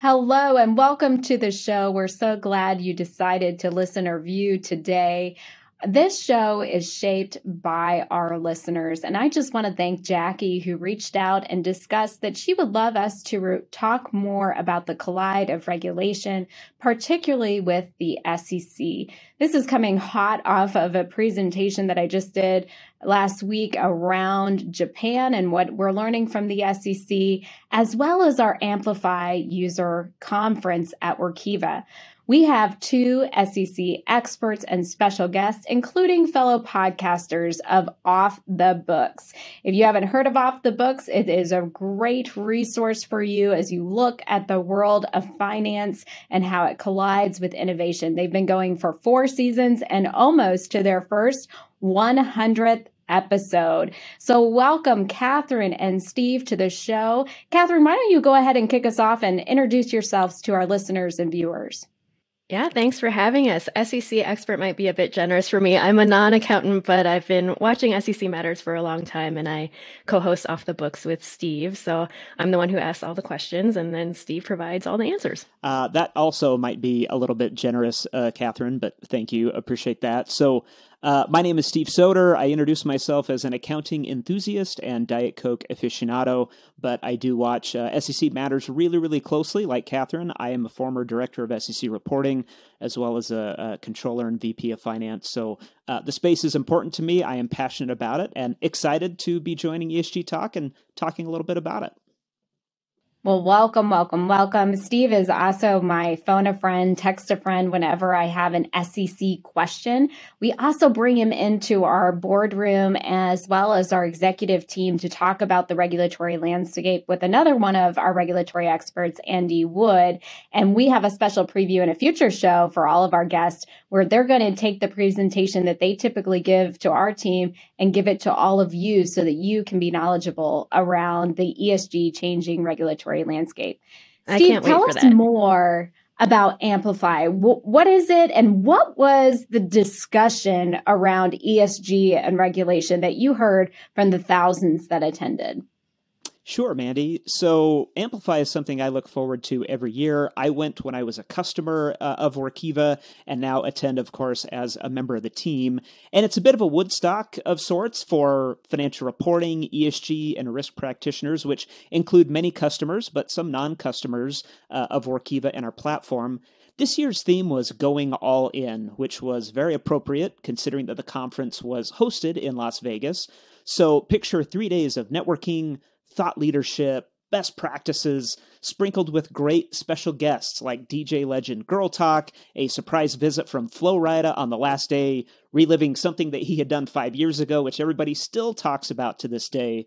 Hello and welcome to the show. We're so glad you decided to listen or view today. This show is shaped by our listeners, and I just want to thank Jackie, who reached out and discussed that she would love us to talk more about the collide of regulation, particularly with the SEC. This is coming hot off of a presentation that I just did last week around Japan and what we're learning from the SEC, as well as our Amplify user conference at Workiva. We have two SEC experts and special guests, including fellow podcasters of Off the Books. If you haven't heard of Off the Books, it is a great resource for you as you look at the world of finance and how it collides with innovation. They've been going for 4 seasons and almost to their first 100th episode. So welcome Catherine and Steve to the show. Catherine, why don't you go ahead and kick us off and introduce yourselves to our listeners and viewers? Yeah, thanks for having us. SEC expert might be a bit generous for me. I'm a non-accountant, but I've been watching SEC Matters for a long time, and I co-host Off the Books with Steve. So I'm the one who asks all the questions, and then Steve provides all the answers. That also might be a little bit generous, Catherine, but thank you. Appreciate that. So my name is Steve Soter. I introduce myself as an accounting enthusiast and Diet Coke aficionado, but I do watch SEC Matters really, really closely. Like Catherine, I am a former director of SEC reporting, as well as a controller and VP of finance. So the space is important to me. I am passionate about it and excited to be joining ESG Talk and talking a little bit about it. Well, welcome. Steve is also my phone a friend, text a friend whenever I have an SEC question. We also bring him into our boardroom as well as our executive team to talk about the regulatory landscape with another one of our regulatory experts, Andy Wood. And we have a special preview in a future show for all of our guests where they're going to take the presentation that they typically give to our team and give it to all of you so that you can be knowledgeable around the ESG changing regulatory landscape. Steve, tell us more about Amplify. What is it, and what was the discussion around ESG and regulation that you heard from the thousands that attended? Sure, Mandy. So Amplify is something I look forward to every year. I went when I was a customer of Workiva and now attend, of course, as a member of the team. And it's a bit of a Woodstock of sorts for financial reporting, ESG, and risk practitioners, which include many customers, but some non-customers of Workiva and our platform. This year's theme was Going All In, which was very appropriate considering that the conference was hosted in Las Vegas. So picture 3 days of networking, thought leadership, best practices, sprinkled with great special guests like DJ legend Girl Talk, a surprise visit from Flo Rida on the last day, reliving something that he had done 5 years ago, which everybody still talks about to this day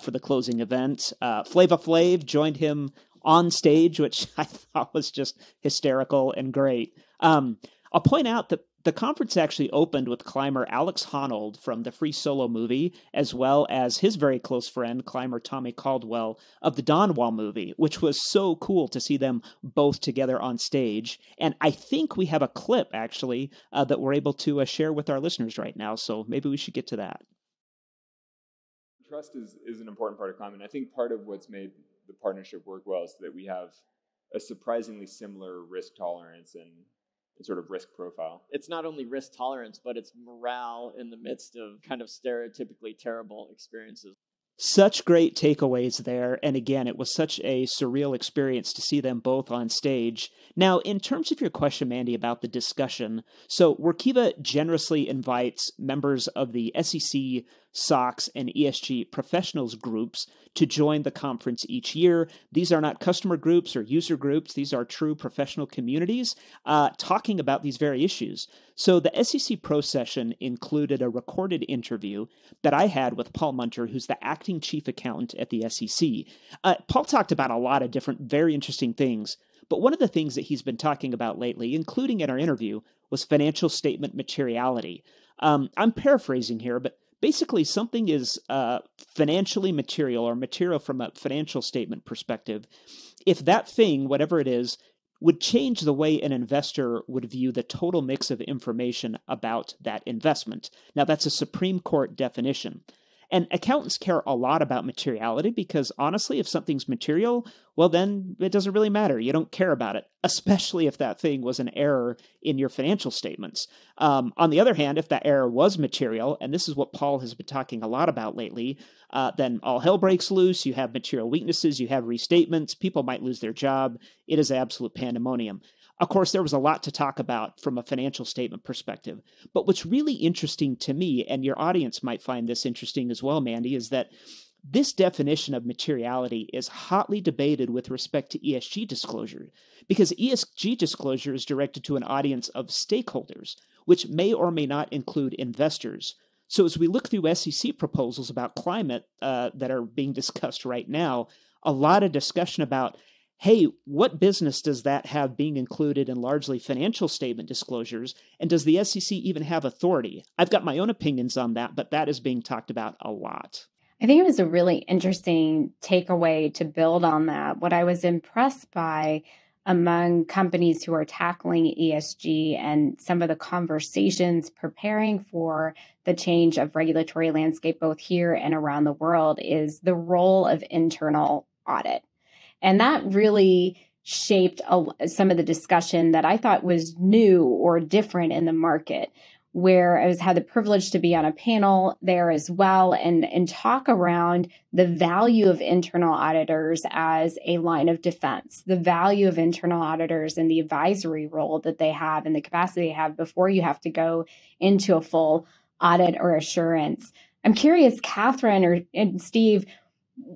for the closing event. Flava Flav joined him on stage, which I thought was just hysterical and great. I'll point out that the conference actually opened with climber Alex Honnold from the Free Solo movie, as well as his very close friend, climber Tommy Caldwell of the Donwall movie, which was so cool to see them both together on stage. And I think we have a clip, actually, that we're able to share with our listeners right now, so maybe we should get to that. Trust is an important part of climate. I think part of what's made the partnership work well is that we have a surprisingly similar risk tolerance and sort of risk profile. It's not only risk tolerance, but it's morale in the midst of kind of stereotypically terrible experiences. Such great takeaways there. And again, it was such a surreal experience to see them both on stage. Now, in terms of your question, Mandy, about the discussion, so Workiva generously invites members of the SEC, SOX, and ESG professionals groups to join the conference each year. These are not customer groups or user groups. These are true professional communities talking about these very issues. So the SEC Pro session included a recorded interview that I had with Paul Munter, who's the acting chief accountant at the SEC. Paul talked about a lot of different, very interesting things. But one of the things that he's been talking about lately, including in our interview, was financial statement materiality. I'm paraphrasing here, but basically something is financially material or material from a financial statement perspective if that thing, whatever it is, would change the way an investor would view the total mix of information about that investment. Now, that's a Supreme Court definition. And accountants care a lot about materiality because honestly, if something's material, well, then it doesn't really matter. You don't care about it, especially if that thing was an error in your financial statements. On the other hand, if that error was material, and this is what Paul has been talking a lot about lately, then all hell breaks loose. You have material weaknesses, you have restatements, people might lose their job. It is absolute pandemonium. Of course, there was a lot to talk about from a financial statement perspective. But what's really interesting to me, and your audience might find this interesting as well, Mandi, is that this definition of materiality is hotly debated with respect to ESG disclosure, because ESG disclosure is directed to an audience of stakeholders, which may or may not include investors. So as we look through SEC proposals about climate that are being discussed right now, a lot of discussion about, hey, what business does that have being included in largely financial statement disclosures? And does the SEC even have authority? I've got my own opinions on that, but that is being talked about a lot. I think it was a really interesting takeaway to build on that. What I was impressed by among companies who are tackling ESG and some of the conversations preparing for the change of regulatory landscape, both here and around the world, is the role of internal audit. And that really shaped some of the discussion that I thought was new or different in the market, where I had the privilege to be on a panel there as well and talk around the value of internal auditors as a line of defense, the value of internal auditors and the advisory role that they have and the capacity they have before you have to go into a full audit or assurance. I'm curious, Catherine and Steve,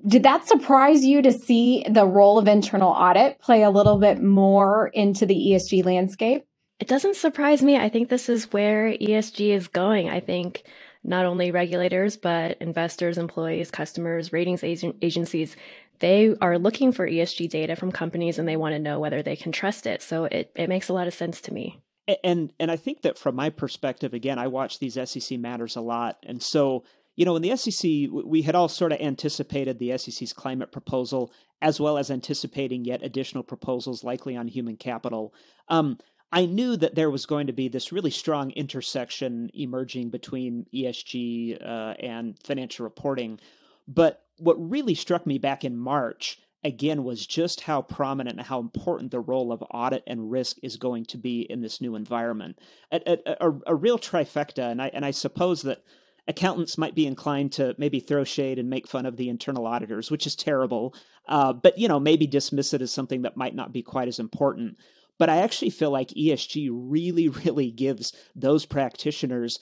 did that surprise you to see the role of internal audit play a little bit more into the ESG landscape? It doesn't surprise me. I think this is where ESG is going. I think not only regulators, but investors, employees, customers, ratings agencies, they are looking for ESG data from companies and they want to know whether they can trust it. So it makes a lot of sense to me. And I think that from my perspective, again, I watch these SEC matters a lot. And so, you know, in the SEC, we had all sort of anticipated the SEC's climate proposal, as well as anticipating yet additional proposals likely on human capital. I knew that there was going to be this really strong intersection emerging between ESG and financial reporting. But what really struck me back in March, again, was just how prominent and how important the role of audit and risk is going to be in this new environment. A real trifecta, and I suppose that accountants might be inclined to maybe throw shade and make fun of the internal auditors, which is terrible, but maybe dismiss it as something that might not be quite as important. But I actually feel like ESG really, really gives those practitioners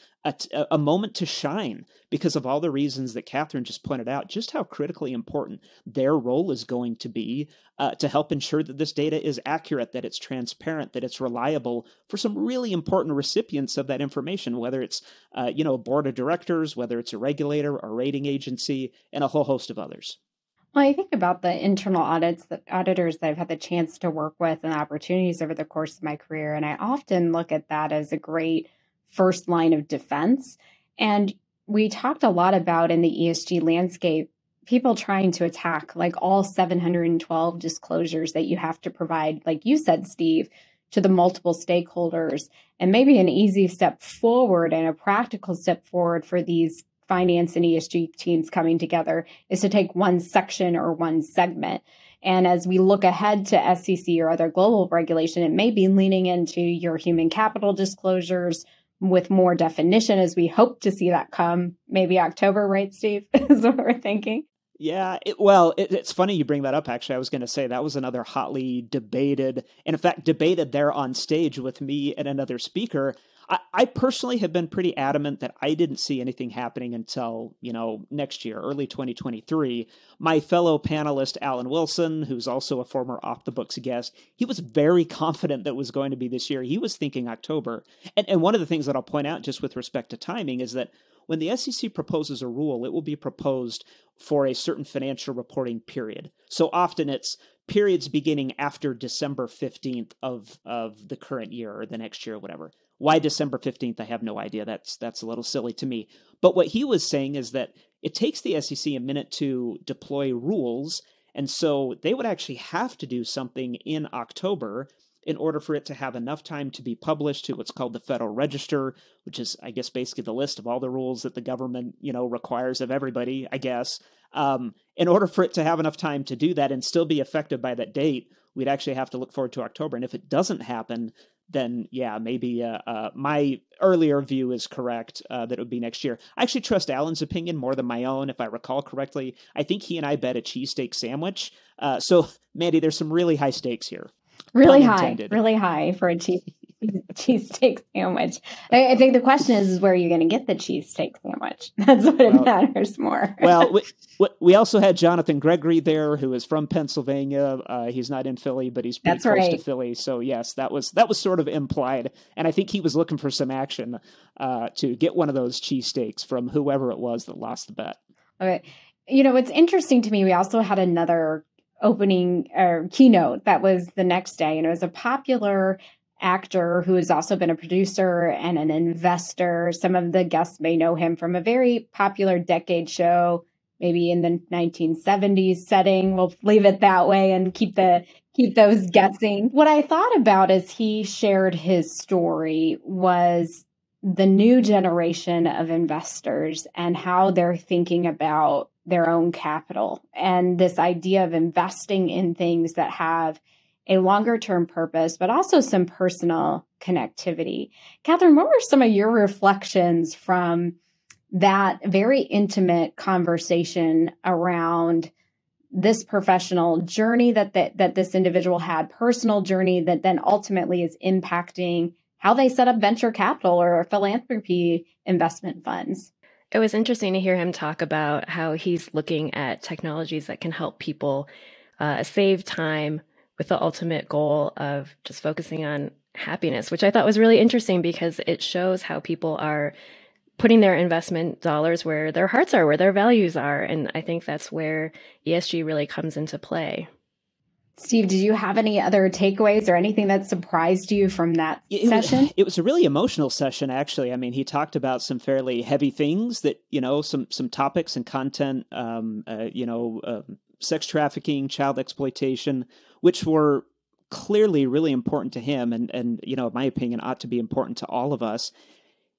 a moment to shine because of all the reasons that Catherine just pointed out, just how critically important their role is going to be to help ensure that this data is accurate, that it's transparent, that it's reliable for some really important recipients of that information, whether it's a board of directors, whether it's a regulator, a rating agency, and a whole host of others. Well, I think about the internal auditors that I've had the chance to work with and opportunities over the course of my career. And I often look at that as a great first line of defense. And we talked a lot about in the ESG landscape, people trying to attack like all 712 disclosures that you have to provide, like you said, Steve, to the multiple stakeholders. And maybe an easy step forward and a practical step forward for these finance and ESG teams coming together is to take one section or one segment. And as we look ahead to SEC or other global regulation, it may be leaning into your human capital disclosures with more definition as we hope to see that come maybe October, right, Steve? Is what we're thinking. Yeah, it's funny you bring that up, actually. I was going to say that was another hotly debated, and in fact, debated there on stage with me and another speaker. I personally have been pretty adamant that I didn't see anything happening until, next year, early 2023. My fellow panelist, Alan Wilson, who's also a former Off the Books guest, he was very confident that it was going to be this year. He was thinking October. And one of the things that I'll point out just with respect to timing is that when the SEC proposes a rule, it will be proposed for a certain financial reporting period. So often it's periods beginning after December 15th of the current year or the next year or whatever. Why December 15th? I have no idea. That's a little silly to me. But what he was saying is that it takes the SEC a minute to deploy rules. And so they would actually have to do something in October in order for it to have enough time to be published to what's called the Federal Register, which is, I guess, basically the list of all the rules that the government, requires of everybody, I guess. In order for it to have enough time to do that and still be effective by that date, we'd actually have to look forward to October. And if it doesn't happen, then yeah, maybe my earlier view is correct, that it would be next year. I actually trust Alan's opinion more than my own, if I recall correctly. I think he and I bet a cheesesteak sandwich. So, Mandi, there's some really high stakes here. Really high for a cheesesteak sandwich. I think the question is where are you going to get the cheesesteak sandwich? That's what it matters more. Well, we also had Jonathan Gregory there, who is from Pennsylvania. He's not in Philly, but he's pretty close to Philly. So yes, that was sort of implied. And I think he was looking for some action to get one of those cheesesteaks from whoever it was that lost the bet. Okay. What's interesting to me, we also had another opening or keynote that was the next day, and it was a popular actor who has also been a producer and an investor. Some of the guests may know him from a very popular decade show, maybe in the 1970s setting. We'll leave it that way and keep those guessing. What I thought about as he shared his story was the new generation of investors and how they're thinking about their own capital and this idea of investing in things that have a longer term purpose, but also some personal connectivity. Catherine, what were some of your reflections from that very intimate conversation around this professional journey that this individual had, personal journey that then ultimately is impacting how they set up venture capital or philanthropy investment funds? It was interesting to hear him talk about how he's looking at technologies that can help people save time with the ultimate goal of just focusing on happiness, which I thought was really interesting because it shows how people are putting their investment dollars where their hearts are, where their values are. And I think that's where ESG really comes into play. Steve, did you have any other takeaways or anything that surprised you from that session? It was a really emotional session, actually. I mean, he talked about some fairly heavy things that, some topics and content, sex trafficking, child exploitation, which were clearly really important to him and in my opinion, ought to be important to all of us.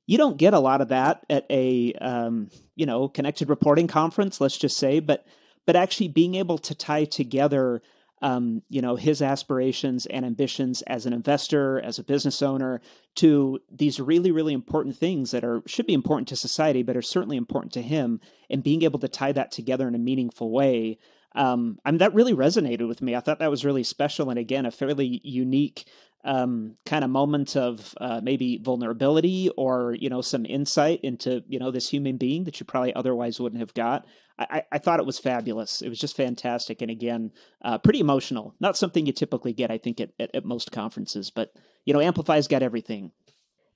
You don't get a lot of that at a, connected reporting conference, let's just say, but actually being able to tie together his aspirations and ambitions as an investor, as a business owner, to these really, really important things that should be important to society, but are certainly important to him, and being able to tie that together in a meaningful way. That really resonated with me. I thought that was really special. And again, a fairly unique kind of moment of maybe vulnerability or, some insight into, this human being that you probably otherwise wouldn't have got. I thought it was fabulous. It was just fantastic. And again, pretty emotional. Not something you typically get, I think, at most conferences. But, Amplify's got everything.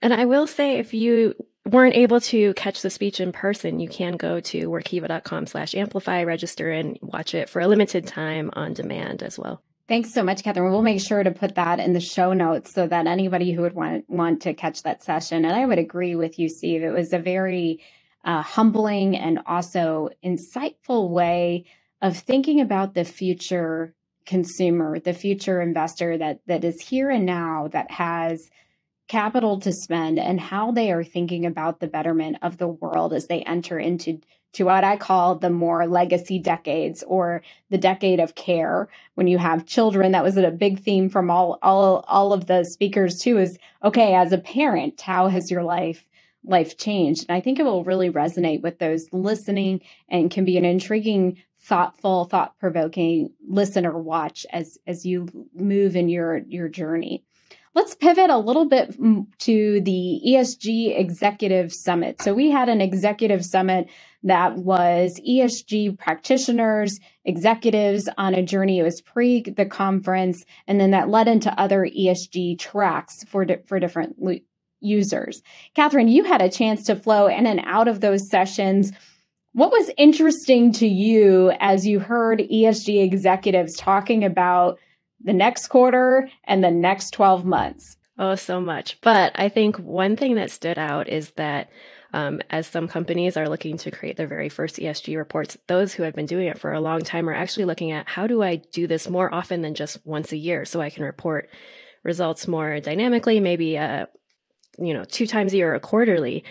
And I will say, if you weren't able to catch the speech in person, you can go to workiva.com/amplify, register, and watch it for a limited time on demand as well. Thanks so much, Catherine. We'll make sure to put that in the show notes so that anybody who would want to catch that session. And I would agree with you, Steve. It was a very humbling and also insightful way of thinking about the future consumer, the future investor that is here and now, that has capital to spend, and how they are thinking about the betterment of the world as they enter into what I call the more legacy decades, or the decade of care. When you have children, that was a big theme from all of the speakers too, is, okay, as a parent, how has your life changed? And I think it will really resonate with those listening and can be an intriguing, thoughtful, thought-provoking listener watch as you move in your journey. Let's pivot a little bit to the ESG Executive Summit. So we had an executive summit that was ESG practitioners, executives on a journey. It was pre the conference, and then that led into other ESG tracks for different users. Catherine, you had a chance to flow in and out of those sessions. What was interesting to you as you heard ESG executives talking about the next quarter and the next 12 months? Oh, so much. But I think one thing that stood out is that as some companies are looking to create their very first ESG reports, those who have been doing it for a long time are actually looking at, how do I do this more often than just once a year so I can report results more dynamically, maybe 2 times a year or quarterly,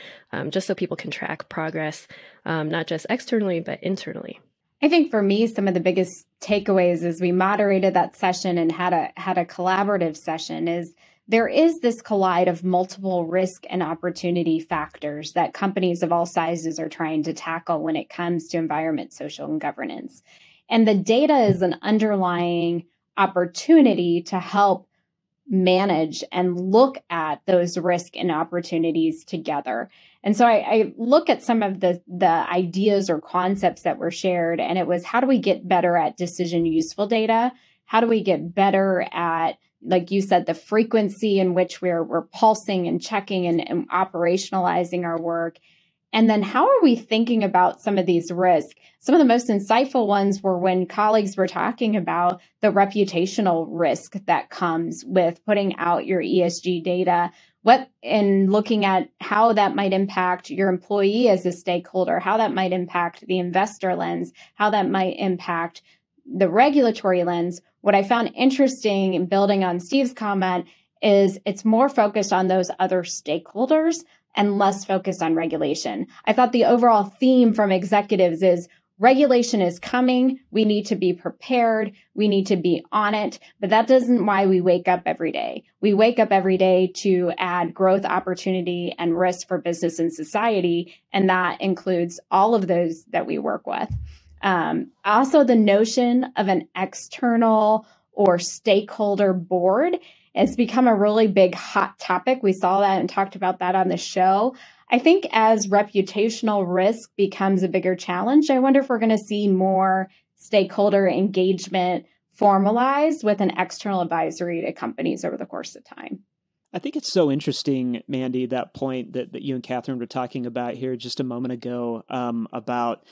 just so people can track progress, not just externally, but internally. I think for me, some of the biggest takeaways as we moderated that session and had a collaborative session is there is this collide of multiple risk and opportunity factors that companies of all sizes are trying to tackle when it comes to environment, social, and governance. And the data is an underlying opportunity to help manage and look at those risks and opportunities together. And so I look at some of the ideas or concepts that were shared, and it was, how do we get better at decision useful data? How do we get better at, like you said, the frequency in which we're pulsing and checking and operationalizing our work? And then how are we thinking about some of these risks? Some of the most insightful ones were when colleagues were talking about the reputational risk that comes with putting out your ESG data, and looking at how that might impact your employee as a stakeholder, how that might impact the investor lens, how that might impact the regulatory lens. What I found interesting in building on Steve's comment is it's more focused on those other stakeholders and less focused on regulation. I thought the overall theme from executives is regulation is coming. We need to be prepared. We need to be on it. But that isn't why we wake up every day. We wake up every day to add growth, opportunity, and risk for business and society. And that includes all of those that we work with. Also, the notion of an external or stakeholder board has become a really big hot topic. We saw that and talked about that on the show. I think as reputational risk becomes a bigger challenge, I wonder if we're going to see more stakeholder engagement formalized with an external advisory to companies over the course of time. I think it's so interesting, Mandi, that point that you and Catherine were talking about here just a moment ago, about,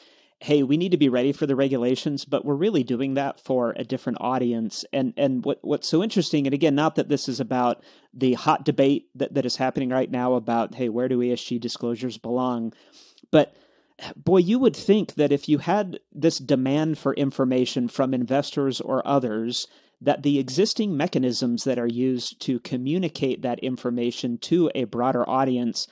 hey, we need to be ready for the regulations, but we're really doing that for a different audience. And what's so interesting, and again, not that this is about the hot debate that is happening right now about, hey, where do ESG disclosures belong? But boy, you would think that if you had this demand for information from investors or others, that the existing mechanisms that are used to communicate that information to a broader audience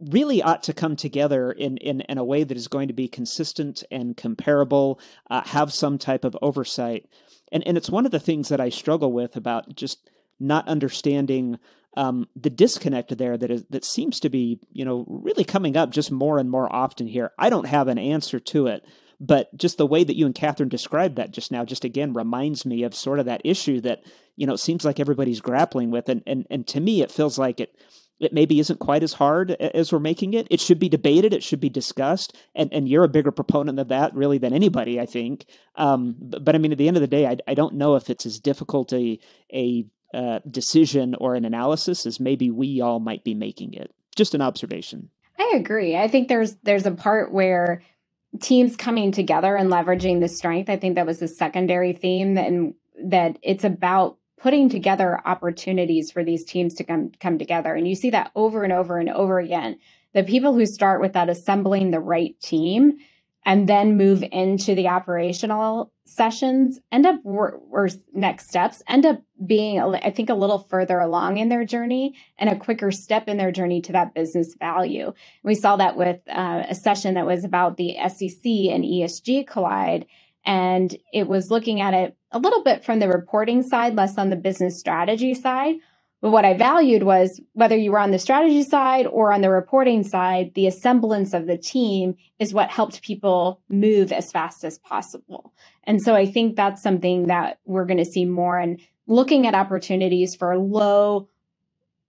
really ought to come together in a way that is going to be consistent and comparable, have some type of oversight. And it's one of the things that I struggle with about just not understanding the disconnect there that seems to be, really coming up just more and more often here. I don't have an answer to it, but just the way that you and Catherine described that just now, just again reminds me of sort of that issue that, it seems like everybody's grappling with. And to me, it feels like it maybe isn't quite as hard as we're making it. It should be debated. It should be discussed. And you're a bigger proponent of that really than anybody, I think. But I mean, at the end of the day, I don't know if it's as difficult a decision or an analysis as maybe we all might be making it. Just an observation. I agree. I think there's a part where teams coming together and leveraging the strength, I think that was a secondary theme, and that it's about putting together opportunities for these teams to come together. And you see that over and over and over again. The people who start with that assembling the right team and then move into the operational sessions or next steps end up being, I think, a little further along in their journey and a quicker step in their journey to that business value. We saw that with a session that was about the SEC and ESG collide. And it was looking at it a little bit from the reporting side, less on the business strategy side. But what I valued was whether you were on the strategy side or on the reporting side, the assemblance of the team is what helped people move as fast as possible. And so I think that's something that we're going to see more, and looking at opportunities for low,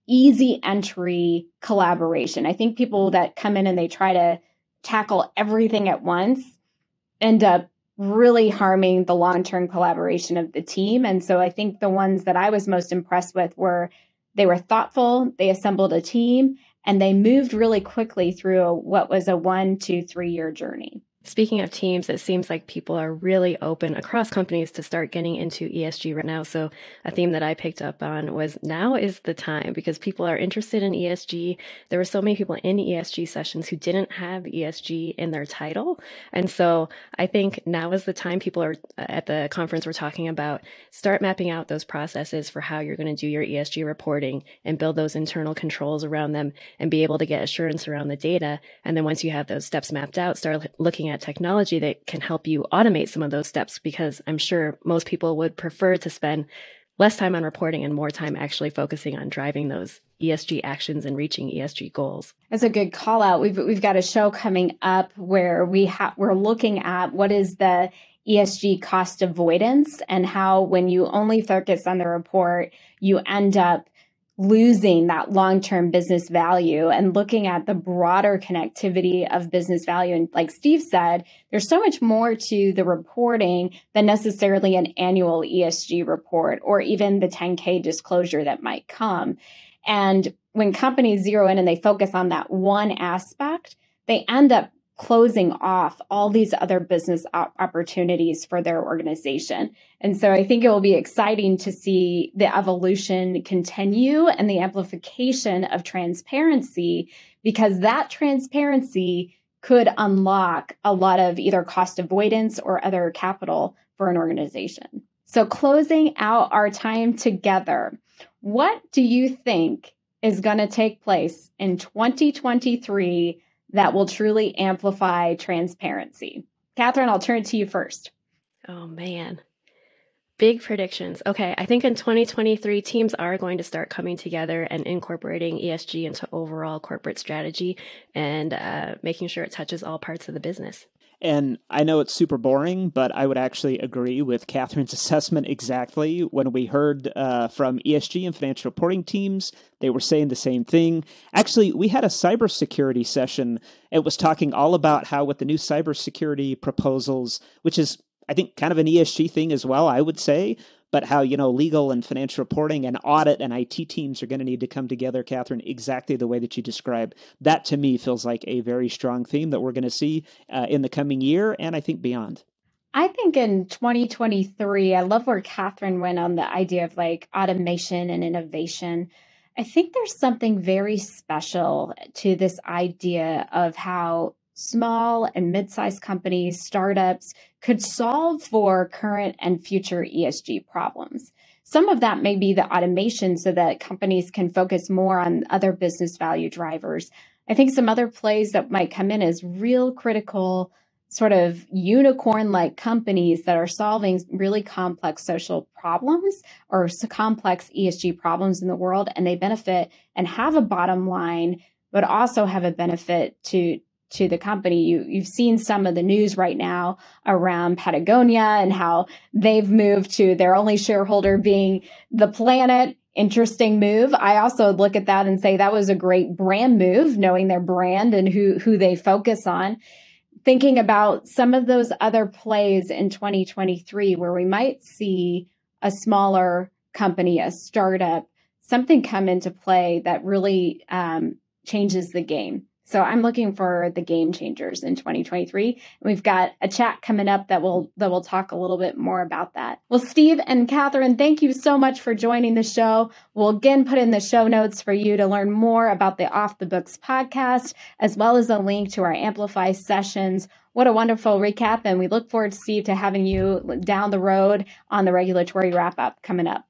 easy entry collaboration. I think people that come in and they try to tackle everything at once end up really harming the long-term collaboration of the team. And so I think the ones that I was most impressed with they were thoughtful, they assembled a team, and they moved really quickly through what was a 1 to 3 year journey. Speaking of teams, it seems like people are really open across companies to start getting into ESG right now. So a theme that I picked up on was now is the time, because people are interested in ESG. There were so many people in ESG sessions who didn't have ESG in their title. And so I think now is the time. People are at the conference we're talking about, start mapping out those processes for how you're going to do your ESG reporting and build those internal controls around them and be able to get assurance around the data. And then once you have those steps mapped out, start looking at technology that can help you automate some of those steps, because I'm sure most people would prefer to spend less time on reporting and more time actually focusing on driving those ESG actions and reaching ESG goals. That's a good call out. We've got a show coming up where we're looking at what is the ESG cost avoidance and how when you only focus on the report, you end up losing that long-term business value, and looking at the broader connectivity of business value. And like Steve said, there's so much more to the reporting than necessarily an annual ESG report or even the 10K disclosure that might come. And when companies zero in and they focus on that one aspect, they end up closing off all these other business opportunities for their organization. And so I think it will be exciting to see the evolution continue and the amplification of transparency, because that transparency could unlock a lot of either cost avoidance or other capital for an organization. So closing out our time together, what do you think is going to take place in 2023 that will truly amplify transparency? Catherine, I'll turn it to you first. Oh, man. Big predictions. Okay, I think in 2023, teams are going to start coming together and incorporating ESG into overall corporate strategy and making sure it touches all parts of the business. And I know it's super boring, but I would actually agree with Catherine's assessment exactly. When we heard from ESG and financial reporting teams, they were saying the same thing. Actually, we had a cybersecurity session. It was talking all about how with the new cybersecurity proposals, which is, I think, kind of an ESG thing as well, I would say, but how, legal and financial reporting and audit and IT teams are going to need to come together, Catherine, exactly the way that you described. That, to me, feels like a very strong theme that we're going to see in the coming year and I think beyond. I think in 2023, I love where Catherine went on the idea of like automation and innovation. I think there's something very special to this idea of how small and mid-sized companies, startups could solve for current and future ESG problems. Some of that may be the automation so that companies can focus more on other business value drivers. I think some other plays that might come in as real critical sort of unicorn-like companies that are solving really complex social problems or complex ESG problems in the world, and they benefit and have a bottom line, but also have a benefit to the company. You've seen some of the news right now around Patagonia and how they've moved to their only shareholder being the planet. Interesting move. I also look at that and say that was a great brand move, knowing their brand and who they focus on. Thinking about some of those other plays in 2023 where we might see a smaller company, a startup, something come into play that really changes the game. So I'm looking for the game changers in 2023. We've got a chat coming up that will talk a little bit more about that. Well, Steve and Catherine, thank you so much for joining the show. We'll again put in the show notes for you to learn more about the Off the Books podcast, as well as a link to our Amplify sessions. What a wonderful recap. And we look forward, Steve, to having you down the road on the regulatory wrap up coming up.